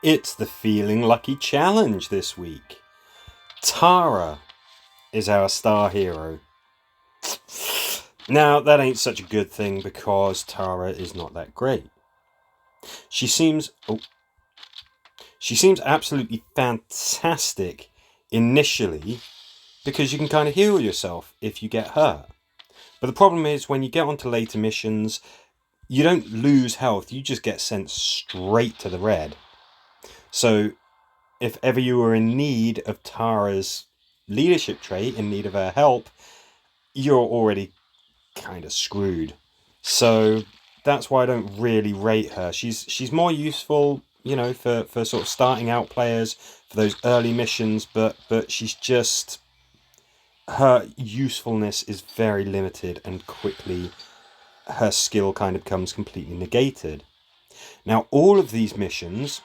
It's the Feeling Lucky Challenge this week. Tara is our star hero. Now, that ain't such a good thing because Tara is not that great. She seems absolutely fantastic initially because you can kind of heal yourself if you get hurt. But the problem is when you get onto later missions, you don't lose health, you just get sent straight to the red. So if ever you were in need of Tara's leadership trait, in need of her help, you're already kind of screwed. So that's why I don't really rate her. She's more useful, you know, for sort of starting out players, for those early missions, but she's just, her usefulness is very limited and quickly her skill kind of becomes completely negated. Now, all of these missions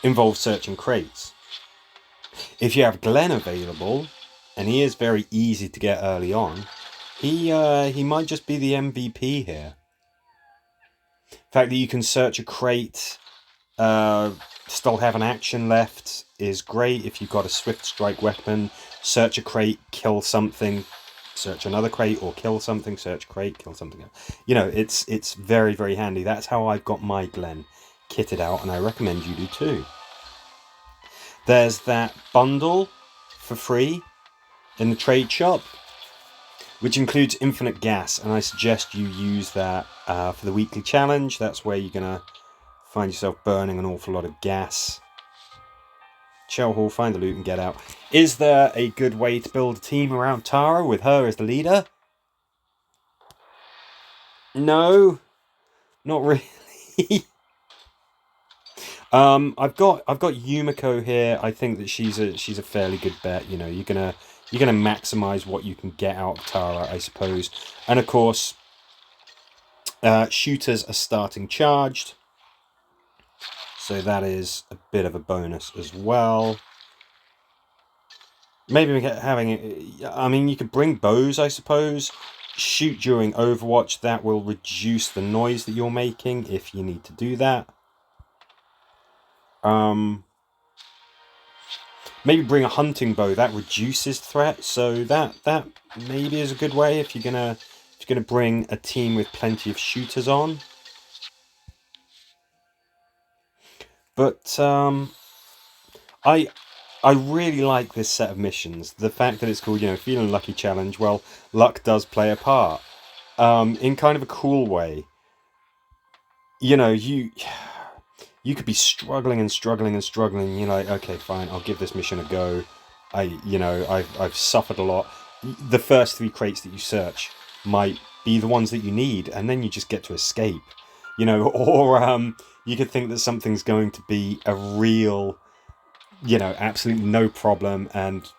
involve searching crates. If you have Glenn available, and he is very easy to get early on, he might just be the MVP here. The fact that you can search a crate, still have an action left is great. If you've got a swift strike weapon, search a crate, kill something, search another crate, or kill something, search crate, kill something else. You know, it's very, very handy. That's how I've got my Glen kitted out, and I recommend you do too. There's that bundle for free in the trade shop, which includes infinite gas, and I suggest you use that for the weekly challenge. That's where you're going to find yourself burning an awful lot of gas. Shell Hall, find the loot and get out. Is there a good way to build a team around Tara with her as the leader? No, not really. I've got Yumiko here. I think that she's a fairly good bet. You know, you're gonna maximize what you can get out of Tara, I suppose. And of course, shooters are starting charged, so that is a bit of a bonus as well. Maybe having, I mean, you could bring bows, I suppose. Shoot during Overwatch. That will reduce the noise that you're making if you need to do that. Maybe bring a hunting bow. That reduces threat, so that maybe is a good way if you're gonna bring a team with plenty of shooters on. But I really like this set of missions. The fact that it's called, you know, Feeling Lucky Challenge. Well, luck does play a part, in kind of a cool way. You know, you could be struggling and struggling and struggling. You're like, okay, fine, I'll give this mission a go. I've suffered a lot. The first 3 crates that you search might be the ones that you need, and then you just get to escape. You know, or you could think that something's going to be a real, you know, absolutely no problem, and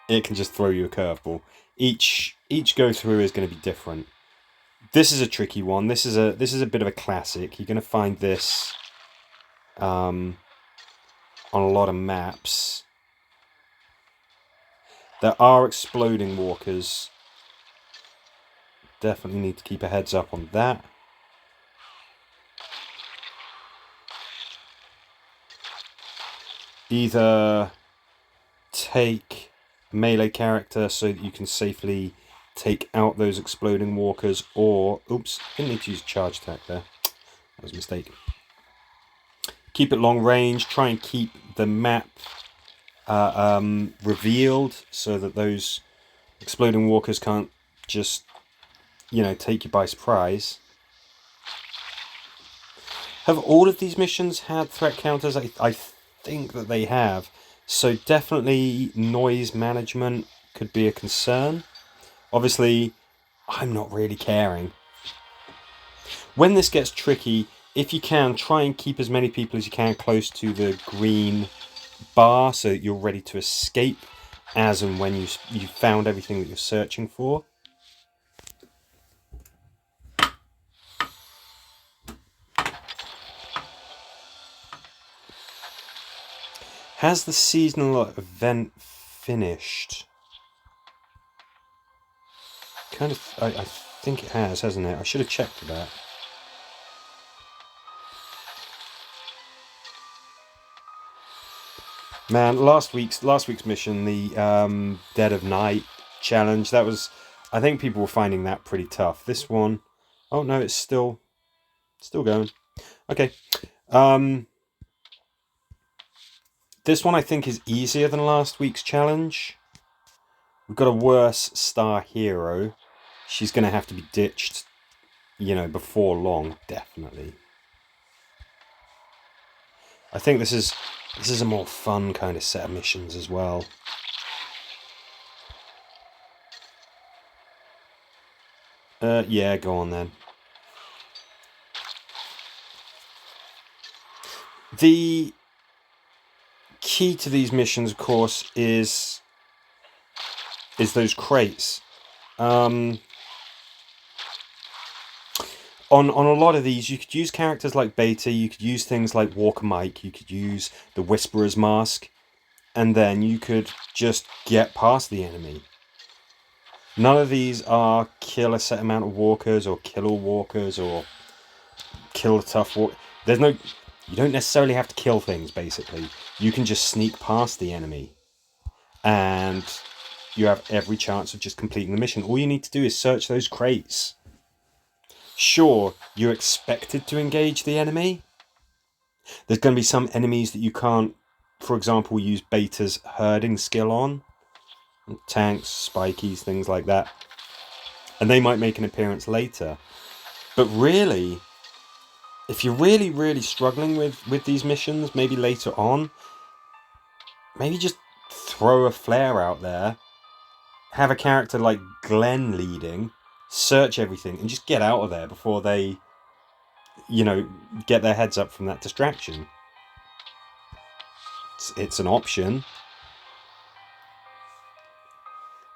it can just throw you a curveball. Each go through is going to be different. This is a tricky one. This is a bit of a classic. You're going to find this on a lot of maps. There are exploding walkers. Definitely need to keep a heads up on that. Either take a melee character so that you can safely take out those exploding walkers, or, oops, didn't need to use charge attack there. That was a mistake. Keep it long range. Try and keep the map revealed so that those exploding walkers can't just, you know, take you by surprise. Have all of these missions had threat counters? I think that they have. So definitely noise management could be a concern. Obviously, I'm not really caring. When this gets tricky, if you can, try and keep as many people as you can close to the green bar so that you're ready to escape as and when you found everything that you're searching for. Has the seasonal event finished? Kind of, I think it has, hasn't it? I should have checked for that. Man, last week's mission, the Dead of Night challenge, that was, I think people were finding that pretty tough. This one, oh no, it's still going. Okay. This one I think is easier than last week's challenge. We've got a worse star hero. She's going to have to be ditched, before long, definitely. I think this is a more fun kind of set of missions as well. Yeah, go on then. The key to these missions, of course, is those crates. On a lot of these, you could use characters like Beta, you could use things like Walker Mike, you could use the Whisperer's Mask, and then you could just get past the enemy. None of these are kill a set amount of walkers, or kill all walkers, or kill a tough walk. You don't necessarily have to kill things, basically. You can just sneak past the enemy, and you have every chance of just completing the mission. All you need to do is search those crates. Sure, you're expected to engage the enemy. There's going to be some enemies that you can't, for example, use Beta's herding skill on. Tanks, spikies, things like that. And they might make an appearance later. But really, if you're really, really struggling with these missions, maybe later on, maybe just throw a flare out there. Have a character like Glenn leading, search everything, and just get out of there before they, get their heads up from that distraction. It's an option.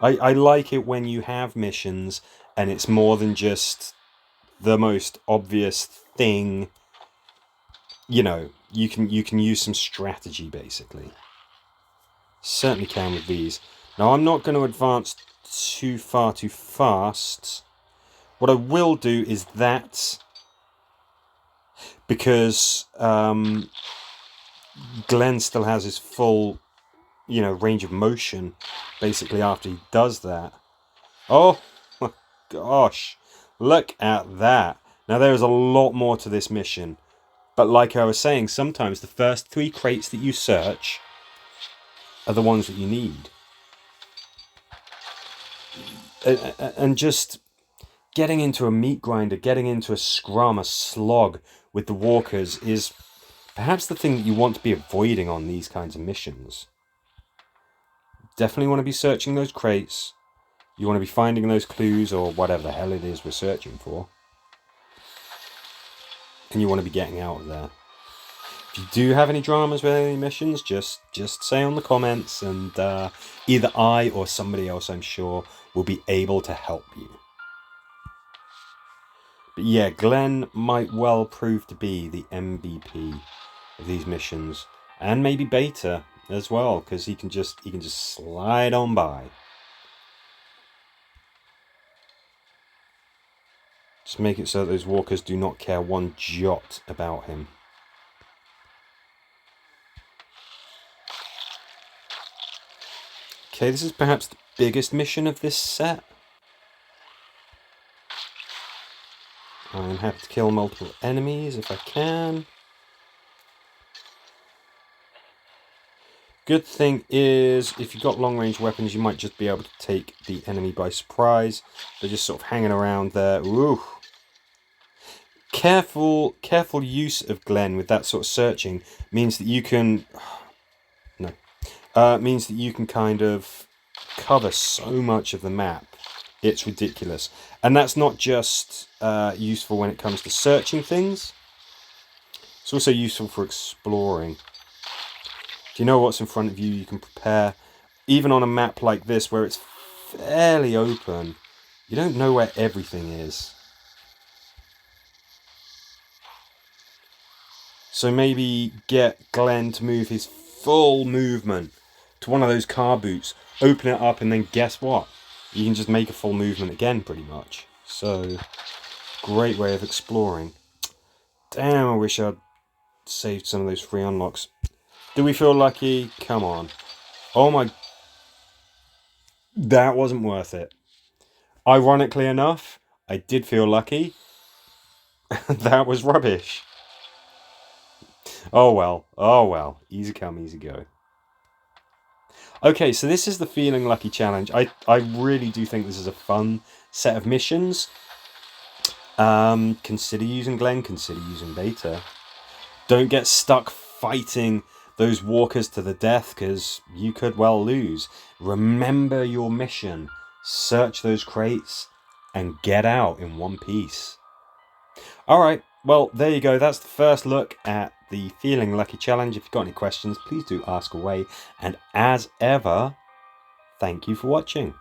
I like it when you have missions and it's more than just the most obvious thing. You can use some strategy, basically. Certainly can with these. Now, I'm not going to advance too far too fast. What I will do is that, because Glenn still has his full, range of motion, basically, after he does that. Oh, my gosh. Look at that. Now, there is a lot more to this mission. But like I was saying, sometimes the first 3 crates that you search are the ones that you need. And just getting into a meat grinder, getting into a scrum, a slog with the walkers is perhaps the thing that you want to be avoiding on these kinds of missions. Definitely want to be searching those crates. You want to be finding those clues or whatever the hell it is we're searching for. And you want to be getting out of there. If you do have any dramas with any missions, just say on the comments, and either I or somebody else, I'm sure, will be able to help you. But yeah, Glenn might well prove to be the MVP of these missions, and maybe Beta as well, because he can just slide on by. Just make it so that those walkers do not care one jot about him. Okay, this is perhaps the biggest mission of this set. I'm happy to kill multiple enemies if I can. Good thing is, if you've got long-range weapons, you might just be able to take the enemy by surprise. They're just sort of hanging around there. Ooh. Careful use of Glenn with that sort of searching means that you can... means that you can kind of cover so much of the map. It's ridiculous. And that's not just useful when it comes to searching things. It's also useful for exploring. If you know what's in front of you, you can prepare. Even on a map like this, where it's fairly open, you don't know where everything is. So maybe get Glenn to move his full movement to one of those car boots, open it up, and then guess what? You can just make a full movement again, pretty much. So, great way of exploring. Damn, I wish I'd saved some of those free unlocks. Do we feel lucky? Come on. Oh my... That wasn't worth it. Ironically enough, I did feel lucky. That was rubbish. Oh well. Oh well. Easy come, easy go. Okay, so this is the Feeling Lucky Challenge. I really do think this is a fun set of missions. Consider using Glenn, consider using Beta. Don't get stuck fighting those walkers to the death, because you could well lose. Remember your mission. Search those crates and get out in one piece. Alright, well, there you go. That's the first look at the Feeling Lucky Challenge. If you've got any questions, please do ask away. And as ever, thank you for watching.